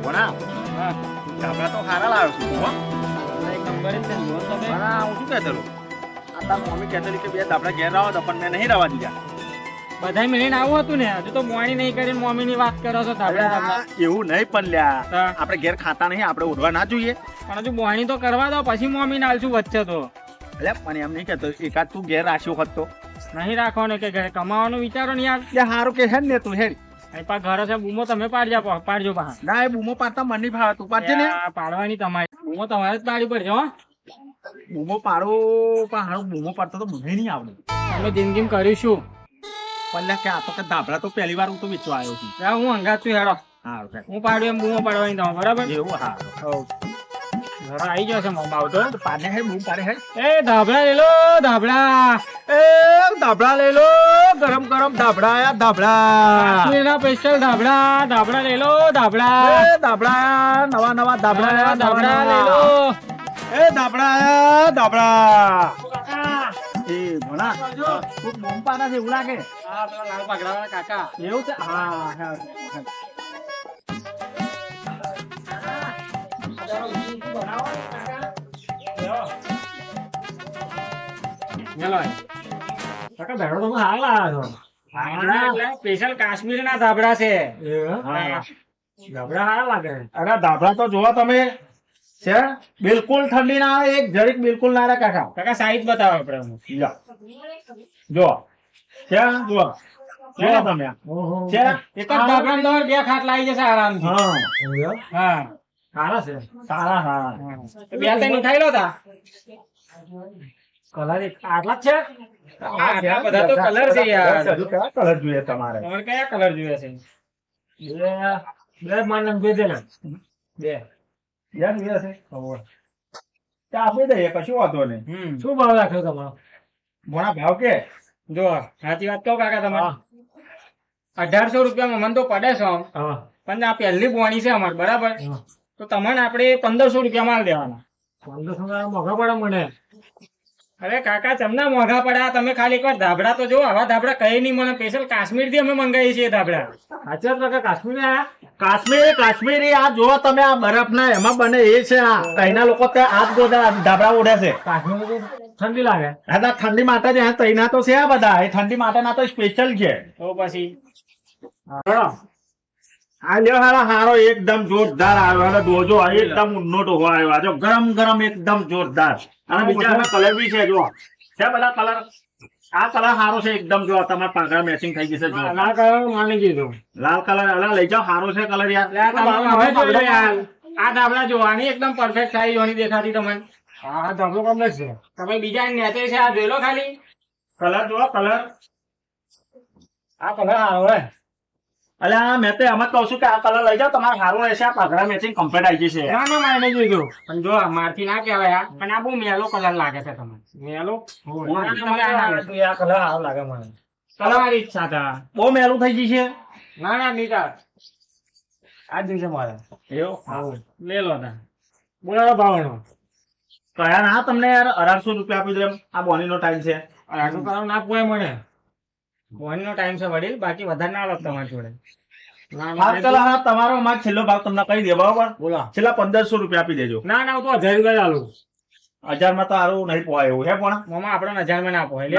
કોના ધાબળા તો સારા લાવ્યો છું હો એક નંબર જ છે જુઓ ને તમે. હા હું શું કહેતો હતો આ તાર મમ્મી કહેતી કે બે ધાબળા ઘેર આવો તો પણ મેં નહીં રહેવા દીધા બધાય મળીને આવું હતું ને હજુ તો મોણી નહીં કરીને મમ્મી ની વાત કરો છો ધાબળા ધાબળા. એવું નહીં પણ લ્યા હા. આપણે ઘેર ખાતા નહીં આપણે ઉડવા ના જોઈએ પણ હજુ મોણી તો કરવા દો પછી મમ્મી ને આલશું વચ્ચે તો એટલે પણ એમ નહીં કહેતો એકાદ તું ઘેર રાખ્યો હોત તો નહીં રાખવાનું કે ઘરે કમાવાનું વિચારો ને યાર. સારું કે હેડ ને તું હેડ અહીં પા ઘરે છે બૂમો તમે પાડજો પા. ના એ બૂમો પાડતા મને નહીં ફાવે તું પાડજે ને પાડવાની તમારી બૂમો તમારે જ પાડવી પડશે હો. બૂમો પાડો પણ હારું બૂમો પાડતો તો મને નહીં આવડે અમે જિંદગી કરીશું. પણ લ્યા કે આ તો કે ધાબળા તો પહેલી વાર હું તો વેચવા આવ્યો છું હું હંગાત છું હેડો સારું હેડ. હું પાડું એમ બૂમો પાડવાની તમે બરાબર. એવું સારું ઘરે આવી જશે મમ્મા આવતો. પાડે હેડ બૂમ પાડે હેડ એ ધાબળા લઈ લો ધાબળા. એ ધાબળા લઈ લો ગરમ ગરમ ધાબળા આયા ધાબળા કાશ્મીરના સ્પેશિયલ ધાબળા ધાબળા લઈ લો ધાબળા. એ ધાબળા નવા નવા ધાબળા આયા ધાબળા લઈ લો. એ ધાબળા આયા ધાબળા એ ભણા તું બૂમ પાડે છે એવું લાગે હા પેલા લાલ પગડાવાળા કાકા. એવું છે હા હા સ્પેશિયલ કાશ્મીર ના ધાબળા છે. અરે ધાબળા તો જોવા તમે છે બિલકુલ ઠંડી ના આવે એક જરીક બિલકુલ ના રહે કાકા કાકા સાઈઝ બતાવો આપણે. લો જો છે જો જો તમે છે એક જ ધાબળા તમારે બે ખાટ લાવી જશે આરામથી. હા હા સારા છે સારા સારા બે ત્રણ ઉઠાઈ લો તા. કલર આટલા જ છે આટલા બધા તો કલર છે યાર. હજુ કયા કલર જોઈએ તમારે તમારે કયા કલર જોઈએ છે? બે માનમ બે દે બે યાર બે છે ત્યાં આપી દઈએ કશું વાંધો નહીં શું ભાવ રાખ્યો તમારો મોણા ભાવ કે જો સાચી વાત કહું કાકા તમારે 1800 રૂપિયામાં મને તો પડે છે આમ. પણ આ પહેલી બોણી છે અમારે બરાબર તો તમને આપણે 1500 રૂપિયા માલ દેવાના. 1500 મોઘા પડે મને અરે કાકા તમને મોંઘા પડ્યા તમે ખાલી એકવાર ધાબળા તો જો આવા ધાબળા કઈ નહીં મને સ્પેશિયલ કાશ્મીર થી અમે મંગાવીએ છીએ ધાબળા. સાચા ટકા કાશ્મીરી આયા કાશ્મીરી આ જો તમે આ બરફ ના એમાં બને એ છે આ તઈના લોકો ત્યાં આજ ગોદા ધાબળા ઉડે છે કાશ્મીર ઠંડી લાગે હા ઠંડી માટે જ આ તઈના તો છે આ બધા એ ઠંડી માટેના તો સ્પેશિયલ છે તો પછી આ લ્યો હારા હારો એકદમ જોરદાર આવ્યો અને દોજો એકદમ ઉન્નોટો આવ્યો આ જો ગરમ ગરમ એકદમ જોરદાર અને બીજા કલર બી છે જો છે બધા કલર આ કલર સારો છે એકદમ જો તમારા પાંખડા મેચિંગ થઈ જશે જો લાલ કલર માની દીધું. લાલ કલર અલા લઈ જાઓ સારો છે કલર યાર આ ધાબળા જોવાની એકદમ પરફેક્ટ સાઈઝ જોવાની દેખાતી તમને. આ ધાબળો કમ્પ્લેટ છે તમે બીજા નેચે છે આ જોઈ લો ખાલી. કલર જો કલર આ કલર સારો હે. અલ્યા મેં તો એમ જ કહું છું કે આ કલર લઈ જાઓ તમારે સારું રહેશે આ પાંખડા મેચિંગ કમ્પ્લીટ આવી જશે ના ના મારે નહીં જોઈતું. પણ જો મારથી ના કહેવાય આ પણ આ બહુ મેલો કલર લાગે છે તમને. મેલો આ કલર સારો લાગે મને તમારી ઈચ્છા હતા. બહુ મેલું થઈ જશે ના ના નીતા આ દિવસે મારે એવું લે લો તા. બોલાવો ભાવનો કયા ના તમને યાર 1800 રૂપિયા આપી દે આ બોનીનો ટાઈમ છે આટલું કરવાનું ના પોય મને. બોનીનો ટાઈમ છે વડીલ બાકી વધારે ના લો તમારી જોડે. હા ચાલો હા તમારો અમાર છેલ્લો ભાવ તમને કહી દે બરાબર બોલો. છેલ્લા 1500 રૂપિયા આપી દેજો ના ના હું તો 1000 રૂપિયા ચાલુ. 1000 માં તો સારું નહીં પોહાય એવું હે પણ મામા આપણે 1000 માં ના પોય લે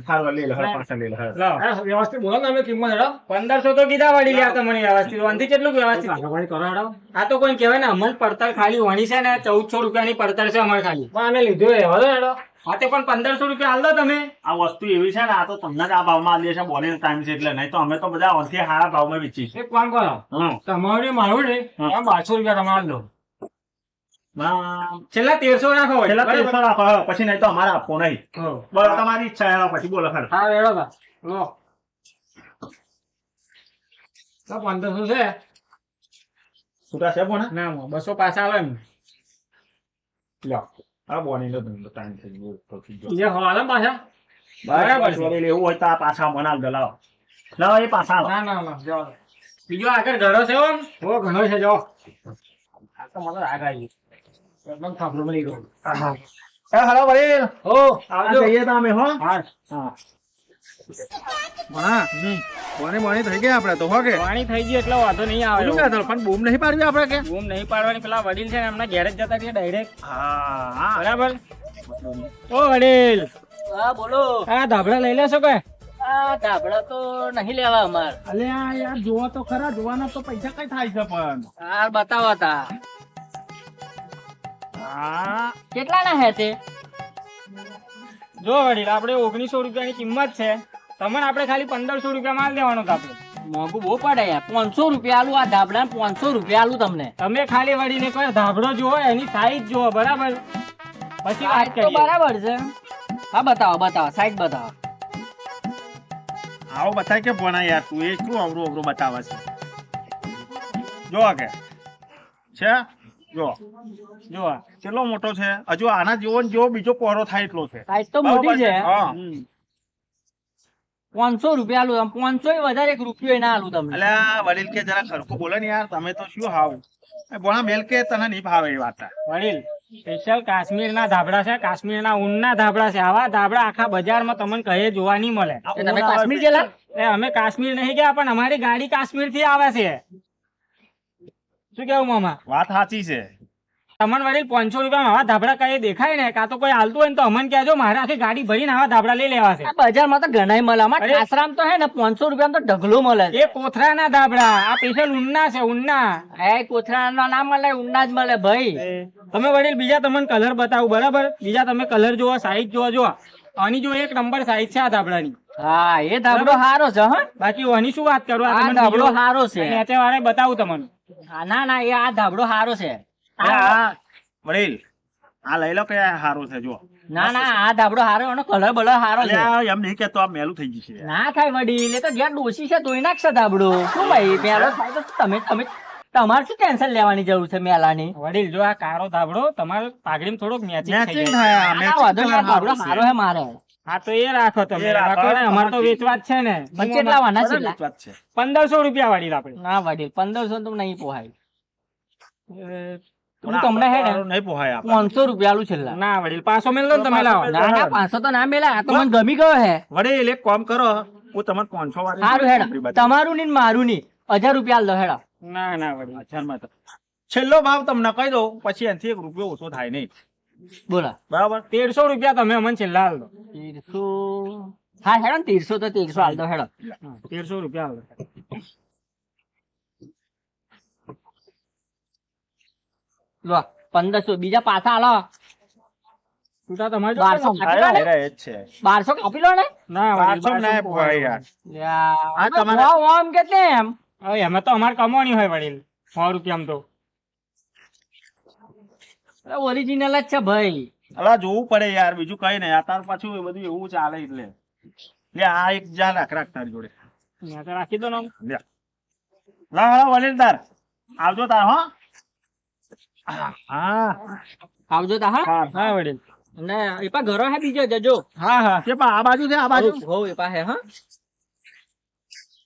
સારું લે લે પાછા લે લે લો વ્યવસ્થિત બોલો ને અમે કિંમત હેડો 1500 તો કીધા વડી લ્યા તમને વ્યવસ્થિત વંથી કેટલું વ્યવસ્થિત. કરો હેડો આ તો કોઈ કહેવાય ને અમલ પડતર ખાલી વણી છે ને 1400 રૂપિયાની પડતર છે અમારે ખાલી. પણ અમે લીધો હેડો હેડો હા તે પણ 1500 રૂપિયા હાલ દો તમે. આ વસ્તુ એવી છે ને આ તો તમને જ આ ભાવમાં આલી છે બોલીનો ટાઈમ છે એટલે નહીં તો અમે તો બધા ઓનથી સારા ભાવમાં વેચી છે એક કામ કરો હા તમારું ને મારું ને 1200 રૂપિયા તમારે લો. છેલ્લા 1300 રાખો પેલા 1300 રાખો પછી નહીં તો અમારે આપવો નહીં બોલો તમારી ઈચ્છા હેડો પછી બોલો ખર હા રેડો તા લો 1500 છે છૂટા છે બોના ના 200 પાછા આવે ને લો આ બોનીનો ધંધો ટાઈમ થઈ ગયો તો થઈ ગયો જે હવાલા પાછા બરાબર છે એવું હોય તો આ પાછા મનાલ દલાવ લાવો એ પાછા ના ના ના જાઓ બીજો આગળ ઘરો છે ઓમ ઓ ઘણો છે જો આ તો મને રાગ આવી એકદમ થાંભલો મળી ગયો. એ હલો વડીલ ઓ આવજો જઈએ તો અમે હો હા હા હા પાણી થઈ ગયા આપણે તો હો કે પાણી થઈ ગયું એટલે વાંધો નહીં આવે શું કહેતો? પણ બૂમ નહીં પાડવી આપણે કે બૂમ નહીં પાડવાની. પેલા વડીલ છે ને એમના ઘેર જ જતા રહીએ ડાયરેક્ટ. હા બરાબર. ઓ વડીલ, હા બોલો. આ ધાબળા લઈ લેશો કે? આ ધાબળા તો નહીં લેવા અમાર. અલે આ યાર જોવો તો ખરા, જોવાના તો પૈસા કઈ થાય છે પણ આ બતાવો તા હા કેટલા ના હે તે? જો વડીલ, આપણે 1900 રૂપિયાની કિંમત છે. તમને આપણે ખાલી 1500 રૂપિયા માલ દેવાનો છે આપણે. મોંઘું બહુ પડે યાર. 500 રૂપિયા આલું આ ધાબળા, 500 રૂપિયા આલું તમને. તમે ખાલી વડીલ એકવાર ધાબળો જુઓ, એની સાઈઝ જુઓ, બરાબર? પછી વાત સાઈઝ તો કરીએ. બરાબર છે. હા બતાવો સાઈડ બતાવો. આવો બતાય કે ભણા યાર તું એ શું અવરું અવરું બતાવે છે જો કે છે જો જો આ. કેટલો મોટો છે, હજુ આના જેવો ને જેવો બીજો પહોળો થાય એટલો છે. સાઈઝ તો મોટી છે. હા. 500 રૂપિયા આલું. 500 ય વધારે, 1 રૂપિયો ના આલું તમને. એટલે આ વડીલ કે જરા ખરખું બોલે ને યાર, તમે તો શું હાવ ભણા મેલ કે તને નહીં ભાવે એ વાત. વડીલ, સ્પેશિયલ કાશ્મીરના ધાબળા છે, કાશ્મીરના ઊનના ધાબળા છે. આવા ધાબળા આખા બજારમાં તમને કહે જોવા નહીં મળે. એ તમે કાશ્મીર ગયેલા? એ અમે કાશ્મીર નહીં ગયા, પણ અમારી ગાડી કાશ્મીર થી આવે છે. શું કેવું મામા? વાત સાચી છે. તમને વડીલ 500 રૂપિયા આવા ધાબળા કઈ દેખાય ને, કાં તો કોઈ હાલતું હોય ને તો અમને કહેજો, મારે આખી ગાડી ભરીને આવા ધાબળા લઈ લેવા છે. આ બજારમાં તો ઘણાય મળે. અમાર અરે. આશ્રમ તો હે ને 500 રૂપિયા તો ઢગલો મળે છે. એ કોથરાના ધાબળા, આ સ્પેશિયલ ઊનના છે, ઊનના. એ કોથળાનો ના મળે, ઊંડા જ મળે ભાઈ. તમે વડીલ બીજા તમને કલર બતાવું, બરાબર? બીજા તમે કલર જુઓ, સાઈઝ જુઓ. જો આની જો 1 નંબર સાઈઝ છે આ ધાબળાની. હા એ ધાબળો સારો છે. હા બાકી આની શું વાત કરું, આ આ તમને ધાબળો બીજો સારો છે. નેચે વાળે બતાવું તમને. ના એ આ ધાબળો સારો છે. આ વડીલ આ લઈ લો કે સારું છે જો. ના આ ધાબળો સારો, એનો કલર બલર સારો એટલે છે. આ એમ નહીં કેતો આ મેલું થઈ જશે યાર. ના થાય વડીલ, એ તો જ્યાં ડોસી છે તોય નાખશે ધાબળો. શું ભાઈ પેલો થાય તો તમે તમારે શું ટેન્શન લેવાની જરૂર છે મેલાની? વડીલ જો આ કાળો ધાબળો તમારે પાઘડીમાં થોડોક મેચિંગ થઈ મેચિંગ જાય. થાય આ, આ matching વાંધો નહીં, આ ધાબળો સારું સારો છે. છે મારે. હા તો એ રાખો તમે. એ રાખો. રાખો ને, અમારે તો વેચવા જ છે ને. પણ કેટલા વાના છે? બરાબર વાત છે. 1500 રૂપિયા વડીલ આપણે. ના વડીલ 1500 તો નહીં પોહાય. હું પણ તમને હે ને આપણું નહીં પોહાય આપણે. 500 રૂપિયા આલું છેલ્લા. ના વડીલ 500 મેલ લો ને તમે લાવો. ના 500 તો ના મેલા. આ તો મને ગમી ગયો હે. વડીલ એક કામ કરો, હું તમને 500 વાળી સારું હેડા, આપણી બાજુ. તમારું ની ને મારું ની 1000 રૂપિયા આલ દો હેડા. ના વડીલ. અચ્છામાં તો છેલ્લો ભાવ તમને કહી દઉં, પછી એનાથી 1 રૂપિયો ઓછો થાય નહીં. બોલા બરાબર? 1300 રૂપિયા તમે અમને છેલ્લા આલ દો. 1300. હા હેડા ને 1300 તો 1300 આલ દો હેડા. 1300 રૂપિયા આલ દો. લો 1500 બીજા પાછા આલો. છૂટા તમારે જોડે 1200 ને? અરે, એ જ છે. 1200 કાપી લો ને. ના વડીલ, 500 ના પોહાય યાર. યાર, તમારે- આમ કેટલે એમ? હવે એમાં તો અમારે કમાણી હોય વડીલ. 100 રૂપિયામાં તો. ઓરિજિનલ જ છે ભાઈ. અલા જોવું પડે યાર, બીજું કઈ નહીં. આ તાર પાછું એ બધું એવું ચાલે એટલે. લે આ એક જા રાખ તારી જોડે. ત્યાં તો રાખી દો ને. લે લા વડીલ તાર આવજો તાર. હો હા આવજો તા. હા હા વડીલ. અને એ પા ઘરો હે બીજો જજો. હા હા. કે પણ આ બાજુ છે, આ બાજુ. હો એ પા હે. હા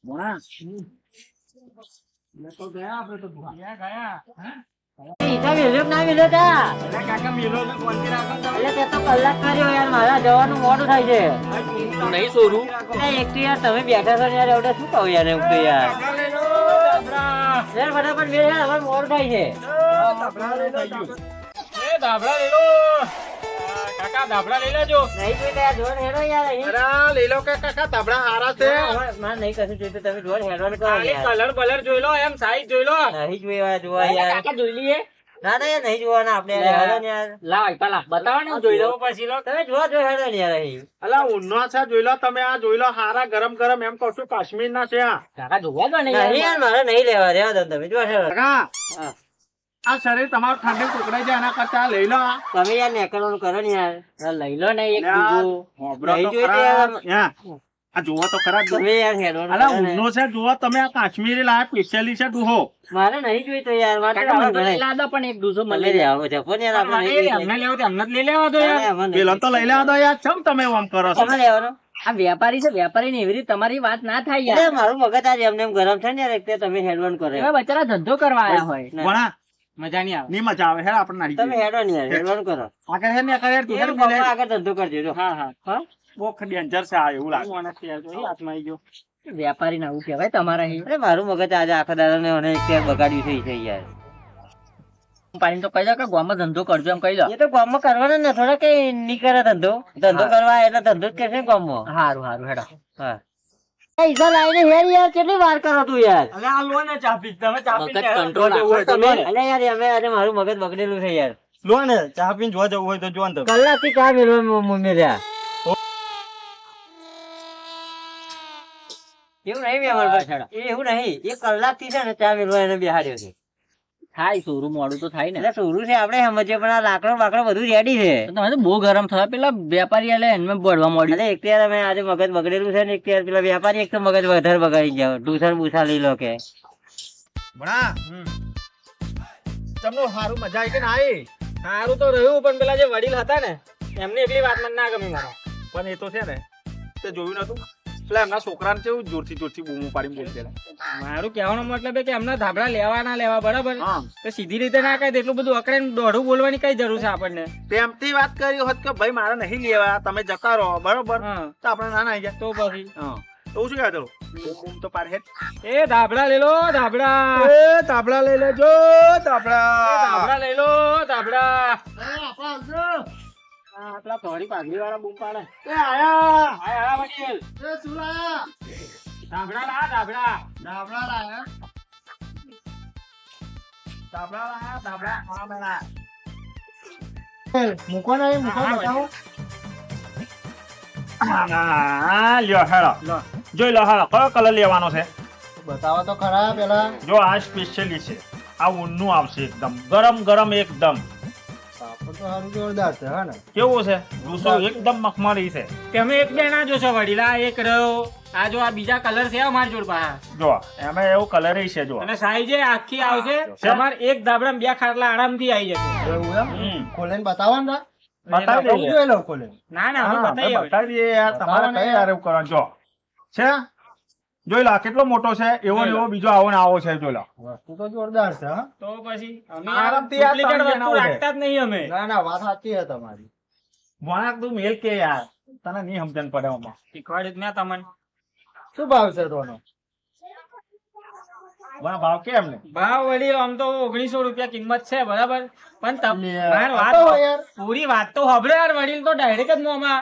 ભણા. ઈટા વેલ્યો ના વેલ્યો તા. એટલે કાકા મેલો છે, કોણથી રાખો તમે? એટલે તે તો કલાક કર્યો યાર, મારા જવાનું મોડું થાય છે. નહીં સોરું. એક તો યાર તમે બેઠા છો ને યાર, એવડે શું કહું યાર, એમ તો યાર. કાકા લઈ લો, ધાબળા. યાર ફટાફટ વેલ યાર, અમારે મોડું થાય છે. ધાબળા લઈ લો. એ ધાબળા લઈ લો. કાકા ધાબળા લઈ લેજો. નહીં જોઈતા યાર, જોર હેડો યાર અહીં. અરે લઈ લો કે કાકા તબડા હારા છે. મારે નહીં કશું જોઈતું, તમે જોર હેડવાનું કહો ખાલી યાર. કલર બલર જોઈ લો, એમ સાઈઝ જોઈ લો. નહીં જોવા યાર. કાકા જોઈ લઈએ. ના યાર નહીં જોવાના આપણે યાર, હેડો ને યાર. લાવ પેલા બતાવો ને, હું જોઈ લઉં. પછી લો. તમે જોવા જો હેડો ને યાર અહીં. અલા ઊંનો છે, જોઈ લો તમે. આ જોઈ લો, હારા ગરમ ગરમ એમ કહું છું, કાશ્મીર ના છે આ. કાકા જોવા દો ને યાર. મારે નહીં લેવા, રહેવા દો ને તમે જોવા હેડો. કાકા હા. આ શરીર તમારું ઠંડી ટુકડાઈ જાય, એના કરતા આ લઈ લો. આ તમે યાર નેકળવાનું કરો ને યાર. આ લઈ લો ને એક લે આ બીજું. હોભળો તો નહીં જોઈતું ખરા. યાર. યા. આ જોવો તો ખરા. તમે યાર હેડવાનું અલા કરો ને. ઊંનો છે, જોવો તમે. આ કાશ્મીરી લાયા સ્પેશિયલી છે ડૂહો. મારે નહીં જોઈતો યાર. મારે કાકા, મને તો નહીં. લાદો પણ એક દૂસો મને રે આવો છે પણ યાર આપણે નહીં જોઈતો. એમને લેવું તો એમને જ લઈ લેવા દો યાર. અમને નહીં. પેલો તો લઈ લેવા દો યાર. ચમ તમે આમ કરો છો? તમે લેવાનો. આ વેપારી છે, વેપારી ને એવી રીતે તમારી વાત ના થાય યાર. મારું મગજ આજે એમને એમ ગરમ છે ને યાર, એટલે તમે હેડવાનું કરો. હવે બચારા ધંધો કરવા આયા હોય. ભણા મજા નહીં આવે. ની મજા આવે. હેડ આપણે નાખી તમે દઈએ. હેડો ને યાર, હેડવાનું કરો. આગળ હેડ ને આગળ હેડ. તું યાર હેડ બાપા બોલે. આગળ ધંધો કરજો જો. હા હા. હા બહુ ડેન્જર છે આ એવું લાગે. માણસ યાર જો હાથમાં આવી ગયો. વેપારી આવું કહેવાય તમારા અહીં અરે મારું મગજ આજે આખા દાડા ને મને એક વાર બગાડ્યું થઈ છે યાર. પાણી તો કહી દો કે ગામમાં ધંધો કરજો એમ કહી દો. એ તો ગામમાં કરવાનો ને થોડા કઈ નહીં કરે ધંધો કરવા એટલે ધંધો જ કરશે ગામમાં. હારું હારું હેડો. હા પૈસા લાવીને હેર યાર કેટલી વાર કરો તું યાર. અલે આ લો ને ચા પી તમે ચા મગજ કંટ્રોલ રાખો તમે. અલે યાર અમે આજે મારું મગજ બગડેલું છે યાર. લો ને ચા પીને જોવા જવું હોય તો જો ને. કલાકથી ચા મેળવા મમ્મી રહ્યા. એવું નહીં વ્યવહાર પર છેડા. એ એવું નહીં એ કલાકથી છે ને ચા મેળવા એને બેહાડ્યો છે. થાય સોરું મોડું તો થાય ને. એટલે સોરું છે આપણે સમજીએ પણ આ લાકડો બાકડો બધું રેડી છે. તો તમે તો બહુ ગરમ થયા પેલા વેપારી આલે એને બોલવા મળ્યું. અરે એક યાર અમે આજે મગજ બગડેલું છે ને એક યાર પેલા વેપારી એક તો મગજ વધારે બગાડી ગયા ટુસર બુસા લઈ લો કે. ભણા તમને સારું મજા આવી કે ના આવી? સારું તો રહ્યું પણ પેલા જે વડીલ હતા ને એમની એકલી વાત મને ના ગમી મારો. પણ એ તો છે ને તે જોયું નતું એટલે એમના છોકરાને કેવું જોરથી બૂમો પાડીને બોલતેલા. મારું કહેવાનો મતલબ કે એમના ધાબળા લેવા ના લેવા બરાબર હા તો સીધી રીતે ના કહે એટલું બધું અકડે દોઢું બોલવાની કઈ જરૂર છે આપણને. તેમથી વાત કરી હોત કે ભાઈ મારે નહીં લેવા તમે જતા રહો બરોબર હા તો આપણે ના ના ગયા તો પછી હા તો શું કહેતો બૂમ તો પાડ હેડ. એ ધાબળા લઈ લો ધાબળા. એ તાબડા લઈ લેજો તાબડા. ધાબળા લઈ લો ધાબળા. હા પેલા થોડી પાઘડી વાળા બૂમ પાડે. એ આયા આય વડીલ એ સુલા ધાબળા લા ધાબળા. તાબડા લાયા તાબડા હા મેલા મૂકો નહીં મૂકો હા, બતાવો. હા લ્યો હેડો જોઈ લો હેડો કયો કલર લેવાનો છે બતાવો તો ખરા પેલા. જો આ સ્પેશિયલી છે આ ઊનનું આવશે એકદમ ગરમ ગરમ એકદમ કાપડ તો સારું જોરદાર છે હા ને. કેવું છે ડૂસો એકદમ મખમરી છે. તમે એક બે ના જોશો વડીલ આ એક રહ્યો આ જો આ બીજા કલર છે અમારી જોડ પાસે જો એમાં એવું કલર છે જો અને સાઈઝ આખી આવશે તમારે એક ધાબળામાં બે ખાટલા આરામથી આવી જશે. એવું એમ હમ. ખોલીને બતાવો ને. બતાવી દઈએ. જોઈ લો ખોલીને. ના ના અમે હા, બતાવીએ હવે. બતાવી દઈએ યાર તમારે કઈ યાર એવું કરવાનું જો છે જોઈ લો આ કેટલો મોટો છે એવો ને એવો બીજો આવો ને આવો છે જોઈ લો. વસ્તુ તો જોરદાર છે હા. તો પછી અમે આરામથી આ duplicate ત્રણ વસ્તુ જણા રાખતા જ નહીં અમે. ના ના વાત સાચી છે તમારી. વણાક તું મેલ કે યાર તને નહીં સમજણ પડે આમાં. શીખવાડ્યું જ મેં તમને. શું ભાવ છે તોનો? વણા ભાવ કેમ ને ભાવ વડીલ આમ તો 1900 રૂપિયા કિંમત છે બરાબર પણ મારી આ તો વાત યાર પૂરી વાત તો સાંભળો યાર વડીલ તો ડાયરેક્ટ જ મોંમાં.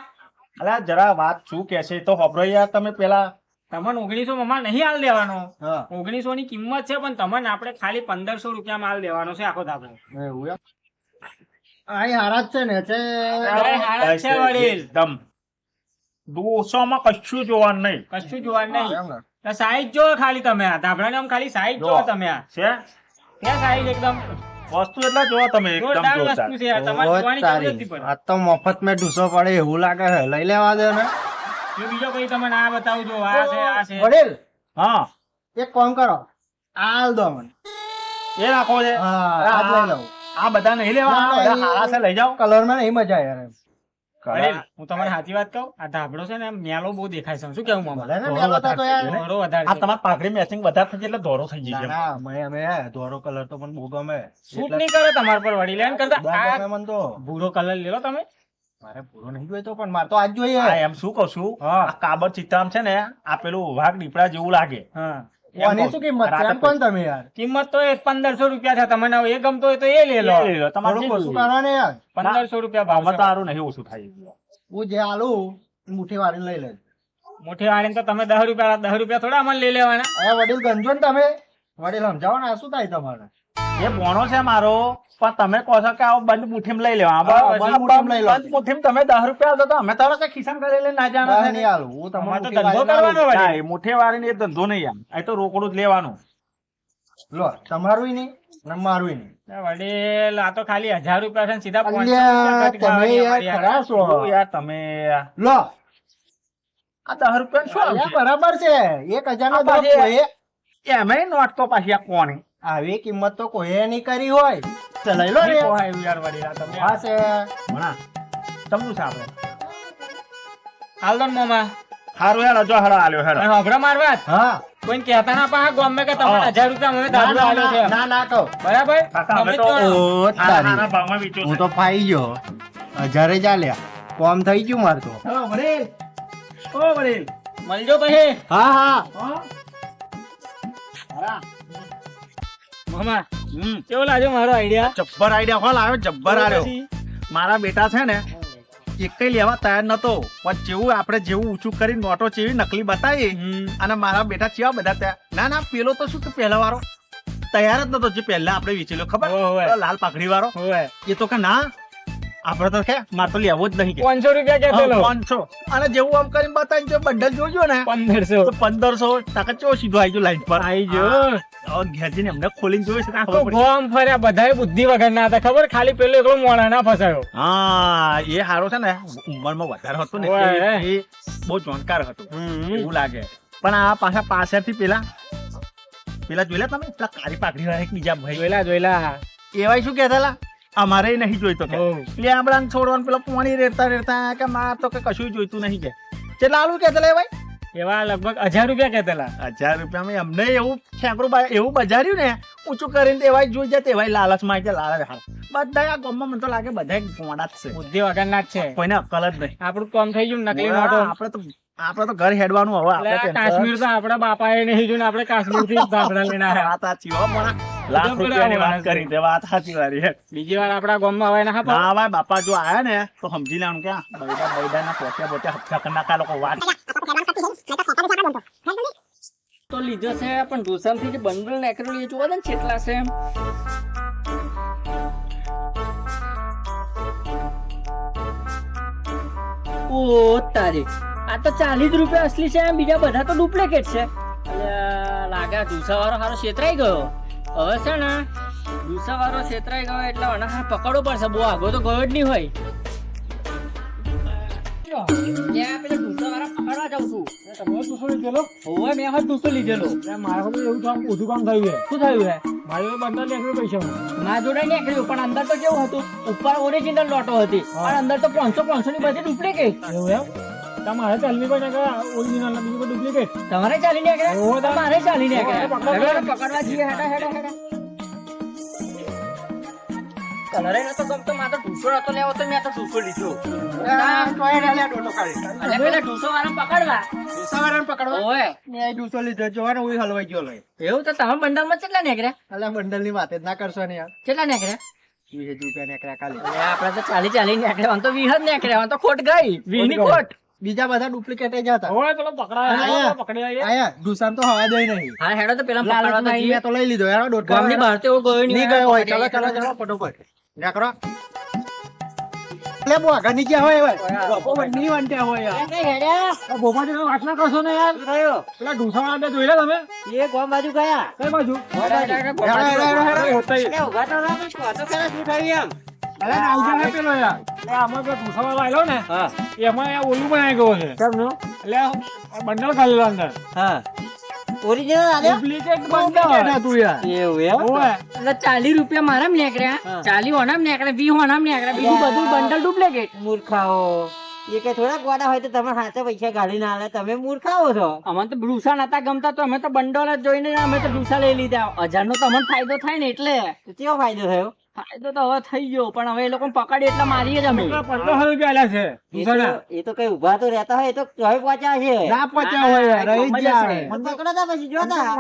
અલા જરા વાત શું કે છે તો ખબરો યાર તમે પેલા તમને 1900 માં નહીં હાલ દેવાનો. હા 1900 ની કિંમત છે પણ તમને આપણે ખાલી 1500 રૂપિયા માલ દેવાનો છે આખો ધાબળો. એવું એમ. આ હારા જ છે ને છે. અરે હારા જ છે વડીલ. એકદમ 200 માં કશું જોવાનું નહીં કશું જોવાનું નહીં. એમ ને. તો સાઈઝ જો ખાલી તમે આ ધાબળાની આમ ખાલી સાઈઝ જો જો. તમે આ છે ક્યાં સાઈઝ એકદમ વસ્તુ એટલે જોવો તમે એકદમ જોરદાર જોરદાર વસ્તુ છે યાર તમારે ઓય જોવાની જરૂર તારી. નથી પડે. આ તો મફત મેં ઢૂસો પડે એવું લાગે છે લઈ લેવા દે ને. જો બીજો કઈ તમે આ બતાવું જો આ છે આ છે. વડીલ હા એક કામ કરો આ હાલ દો મને. એ રાખો છે હા આ જ લઈ લઉં. આ બધા નહીં લેવા ના, બધા એ- હારા છે લઈ જાઓ કલર માં નહીં મજા યાર એમ. વડીલ, હું તમારી સાચી વાત કહું આ ધાબળો છે ને આમ મેલો બહુ દેખાય છે શું કેવું મામા? ભલે ને ધોળો મેલો તો વધારે યાર. છે. ધોળો વધારે આ છે. તમારા પાઘડી મેચિંગ વધારે થઈ જાય એટલે ધોરો થઈ ના જશે ના અમે ધોરો કલર તો પણ બહુ ગમે. સૂટ નહીં કરે તમારા પર વડીલ એમ કરતા બહુ આ ગમે મને તો. ભૂરો કલર લેલો તમે. મારે પૂરો નહીં જોઈતો પણ મારે તો આજ જોઈએ. આ એમ શું કહું છું હા. આ કાબર ચિત્રામ છે ને આ પેલું વાઘ દીપડા જેવું લાગે હા એમ આની કહું શું છું. કિંમત છે રાતે એમ કોણ તમે યાર? કિંમત તો એ 1500 રૂપિયા છે તમને હવે એ ગમતો હોય તો એ લઈ લો. લઈ લો તમારે થોડુંક જે ઓછું જોઈએ. કરો ને યાર. 1500 રૂપિયા ભાવ આમાં છે. તો સારું નહીં ઓછું થાય હું જે આલું મુઠ્ઠી વાળીને લઈ લેજો. મોટી વાળીને તો તમે 10 રૂપિયા થોડા અમને લઈ લેવાના. અરે વડીલ ગંજો ને તમે વડીલ સમજાવો ને આ શું થાય તમારે? એ બોનો છે મારો પણ તમે કહો છો કે આવો બંધ મુઠ્ઠીમાં લઈ લેવા હા, બંધ મુઠ્ઠીમાં લઈ લો. બંધ મુઠ્ઠીમાં તમે 10 રૂપિયા આપો તો અમે તારા કઈ ખિસ્સામાં કરી લઈને ના જાણો બહાર છે નહીં આલું. હું અમારે તો તમને ધંધો મુઠ્ઠી વાળીને કરવાનો ના, વળી. એ મુઠ્ઠી વાળીને એ ધંધો નહીં આમ એ તો રોકડું જ લેવાનું આલું. લો તમારું નહીં ને મારું નહીં. વડીલ આ તો ખાલી 1000 રૂપિયા છે ને સીધા 500 અલ્યા, રૂપિયા તમે યાર અમારી ખરા છો. શું યાર તમે લો આ 10 રૂપિયા શું અલ્યા, આવશે? બરાબર છે 1000 નો આ દો પાછી- કોઈએ એમાંય નોટ તો પાછી આ કોની આવી કિંમત તો કોઈએ નહીં કરી હોય તો લઈ લો ને નહીં પોહાયું યાર વડીલ આ તમે હા છે. ભણા તમનું છે આપણે હાલ દો ને મામા. હારું હેડો જો હેડો આલ્યો હેડો અને હોભળો મારી વાત. હા કોઈને કહેતા ના પાહા ગામમાં કે તમને હા. 1000 રૂપિયા અમે ના દારૂ ના આલ્યો છે. ના ના ના કહો. બરાબર કાકા, અમે તમે તો- તો- ઓ હારા તારી ભાવમાં વેચો હું છે. તો ફાઈ ગયો 1000 ચાલ્યા કોમ થઈ ગયું માર તો હેડો વડીલ ઓ વડીલ મળજો પછી. હા હા મામા કેવો લાગ્યો મારો આઈડિયા? જબ્બર આઈડિયા હોલ આવ્યો, જબ્બર આવ્યો. મારા બેટા છે ને એકઈ લેવા તૈયાર નતો, પણ જેવું આપણે જેવું ઊંચું કરીને નોટો જેવી નકલી બતાવી અને મારા બેટા કેવા બધા તૈયાર. ના ના પેલો તો શું કે પહેલા વાળો તૈયાર જ નતો જે પહેલા આપણે વેચેલો ખબર ઓવે. પેલો લાલ પાઘડી વાળો હોવે. એ તો કે ના આપડે તો કે મારે તો લેવો જ નહીં કે 500 રૂપિયા કેતેલો? 500 અને જેવું આમ કરીને બતાવી જો બંડલ જોજો ને 1500 તો 1500 ટકા ચો સીધો આવી ગયો લાઈન પર આઈ ગયો. હવે ઘેરજીને એમને ખોલીને જોઈશ ને આખો ગોમ ફર્યા, બધાય બુદ્ધિ વગર ના હતા ખબર, ખાલી પેલો એકલો મોણા ના ફસાયો. હા એ હારો છે ને ઉંમરમાં વધારે હતો ને ઓય. એટલે એ બહુ જાણકાર હતો એવું લાગે. પણ આ પાછા પાછળથી પેલા જોયેલા તમે પેલા કાળી પાઘડી વાળા એક બીજા ભાઈ જોયેલા એવાય શું કહેતા અમારે નહીં જોઈતો કે ઓહ. એટલે આમળાને છોડવાનું પેલા પાણી રેડતા કે માર તો કે કશું જોઈતું નહીં કે કેટલા આલુ કહેતા ભાઈ એવા લગભગ 1000 રૂપિયા કેતેલા. 1000 રૂપિયામાં અમને એવું ખેકરું એવું બજાર્યું ને ઊંચું કરીને તેવાય જોઈ જાય તેવાય લાલચ માં કે લાલચ હાલ બધા આ ગામમાં મને તો લાગે બધા ગોંડા જ છે, બુદ્ધિ વગર ના જ છે. કોઈને અક્કલ જ નહીં. આપણું કામ થઈ ગયું નકલી નોટો. આપણે તો ઘર હેડવાનું હવે એટલે આપણે આ કાશ્મીર તો આપડા બાપાએ નહીં જોયું ને આપણે કાશ્મીર થી દાખલા લઈને આવ્યા. વાત સાચી હો મોણા. લાખ રૂપિયાની વાત કરી તે વાત સાચી વાળી હે. બીજી વાર આપડા ગામમાં હવે ના ના ભાઈ બાપા જો આયા ને તો સમજી લેવાનું કે બૈડા ના પોત્યા બોત્યા હપ્તા કરી નાખા લોકો વાત. તો લીધો છે પણ ઢોસામ થી જે બંડલ નીકળ્યું એ જોવા દે ને કેટલા છે એમ. ઓ તારી આ તો 40 રૂપિયા અસલી છે એમ, બીજા બધા તો ડુપ્લિકેટ છે. અલ્યા લાગે ઢોસા વાળો સારો છેતરાઈ ગયો. હવે છે ને ઢોસા વાળો છેતરાઈ ગયો એટલે આને હા પકડવો પડશે, બહુ આગો તો ગયો જ નહીં હોય. ત્યાં પેલા ઢોસા વાળા પકડવા જાઉં છું. તમે ઢોસો લીધેલો? હોવે મેં હવે ઢોસો લીધેલો. મારે એવું કામ ઓછું કામ થયું છે. શું થયું હે? મારે બંને નીકળ્યું પૈસા. ના જોડે નીકળ્યું પણ અંદર તો કેવું હતું, ઉપર ઓરિજિનલ નોટો હતી અને અંદર તો 500 ની બધી ડુપ્લિકેટ. એવું એમ? તમારે ચાલની કોઈ નાખા ઓરિજિનલ બીજું કોઈ ડુપ્લિકેટ. તમારે ચાલી નીકળ્યા? હોવે તો. તમારે ચાલી નીકળ્યા. પકડવા. હેડો, પકડવા જઈએ. હેડા હેડા હેડા. કલરે નતો ગમતો, મારે તો ઢૂસો નતો લેવો તો મેં તો ઢૂસો લીધો. અરે પેલા ઢૂસો વાળા પકડવા. ઓય એવું તો તમે બંડલમાં કેટલા નીકળ્યા? બંડલ ની વાત જ ના કરશો ને યાર. કેટલા નીકળ્યા? 20 રૂપિયા નીકળ્યા ખાલી. અરે આપડે તો ચાલી નીકળ્યા. આમ તો 20 જ નીકળ્યા. આમ તો ખોટ ગઈ. 20 ની ખોટ. બીજા બધા ડુપ્લિકેટ જ હતા. હવે ચલો પકડાયા. પકડી આવીએ. આયા ઢુસામ તો હવા દઈ નહીં. હા હેડો તો પેલા પકડવા તો જઈએ. મેં તો લઈ લીધો યાર દોઢ ગામની બહાર તો એવો ગયો નહીં ગયો હોય. ચલો ચલો ચલો ફટોફટ નીકળો. લે બો આગળ ની ક્યાં હોય હવે બપો બંની વાંટ્યા હોય યાર. ભોપા જેવો વાત ના કરશો ને યાર. પેલા ઢોસાવાળા બે જોયેલા તમે? એ ગામ બાજુ ગયા. કઈ બાજુ? હેડો, હોતા ઈ. ઉભા તો રહો, તો ખરા શું થયું એમ? અરે ના આવજા ને પેલો યાર. એટલે આમાં પેલો ઢોસાવાળો આવેલો ને હા એમાં આ ઓલું બનાવી ગયો છે. કેમનું? એટલે આ બંડલ કાઢેલો અંદર. હા ઓરિજિનલ આલ્યો? Duplicate bundle. તું યાર એવું એમ? ઓય. એટલે 40 રૂપિયા મારા નીકળ્યા, 40 ઓનામ નીકળ્યા, 20 ઓનામ નીકળ્યા, બીજું બધું બંડલ ડુપ્લિકેટ. મૂર્ખાઓ એ કે થોડા ગોડા હોય તો તમે હાથે પૈસા ગાળી ના આલે, તમે મૂર્ખાઓ છો. અમને તો ઢૂસા નતા ગમતા તો અમે તો બંડલ જ જોઈને અમે તો ઢૂસા લઈ લીધા. 1000 નો તો અમને ફાયદો થાય ને એટલે. તો કેવો ફાયદો થયો? ફાયદો તો હવે થઈ ગયો પણ હવે એ લોકો પકડી એટલે મારીએ જ અમે. 1500 રૂપિયા આલ્યા છે એ ઢોસાના. તો- એ તો કઈ ઉભા તો રહેતા હોય એ તો હવે પહોંચ્યા છે. ના પહોંચ્યા હોય યાર રહી જ જાય. મને પકડો તા પછી જોતા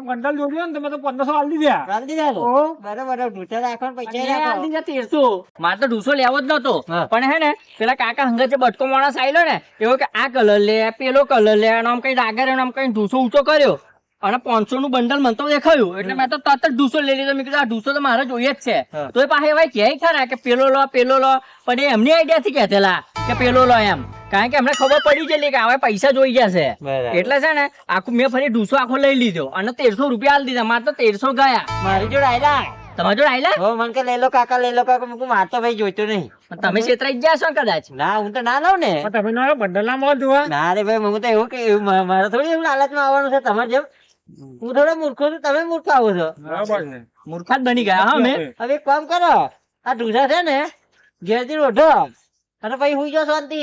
બંડલ જોડ્યો ને તમે તો 1500 આલી દીધા. રામ દીધા લો. ઓ. બરાબર ઢૂંઢા રાખો ને પૈસા અને આ રાખો. દીધા 1300. મારે તો ઢૂસો લેવો જ નતો હા. પણ હે ને પેલા કાકા હંગત જે બટકો માણસ આયલો ને એવો કે આ કલર લે પેલો કલર લે અને આમ કઈ ડાગર આમ કઈ ઢૂસો ઊંચો કર્યો અને 500 નું બંડલ મને તો દેખાયું એટલે મેં તો તરત જ ઢૂસો લઈ લીધો. મેં કીધું આ ઢૂસો તો મારે જોઈએ જ છે. હા. તો એ પાસે એવા કહે ખરા કે પેલો લો પણ એ એમની આઈડિયા થી કહેતેલા કે પેલો લો એમ, કારણ કે અમને ખબર પડી ગયેલી કે હવે પૈસા જોઈ ગયા છે બરાબર. એટલે છે ને આખું મેં ફરી ઢૂસો આખો લઈ લીધો અને 1300 રૂપિયા આલી દીધા. મારે તો 1300 ગયા. મારી જોડે આયલા તમારી જોડે આયલા? હો મને કે લઈ લો કાકા લઈ લો કાકા. મેં કીધું મારે તો ભાઈ જોઈતો નહીં. પણ તમે છેતરાઈ જ ગયા છો ને કદાચ. ના હું તો ના લઉં ને. પણ તમે ના બંડલ ના મોલ જોવા. ના રે ભાઈ હું તો એવું કે મારે થોડી એવું લાલચમાં આવવાનું છે તમારે જેમ. હું થોડો મૂર્ખો છું, તમે મૂર્ખ આવો છો. બરાબર છે. મૂર્ખા જ બની ગયા હા મેં. હવે એક કામ કરો, આ ઢૂસા છે ને ઘેરથી રોઢો અને પછી હુઈ જાઓ શાંતિ.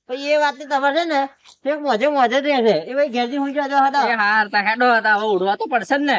પછી એ વાતની તમારે છે ને તે મોજે જ રહેશે. એ ભાઈ ઘેરથી હુઈ જાઓ એ હાર તા હેડો હતા હવે ઉડવા તો પડશે જ ને.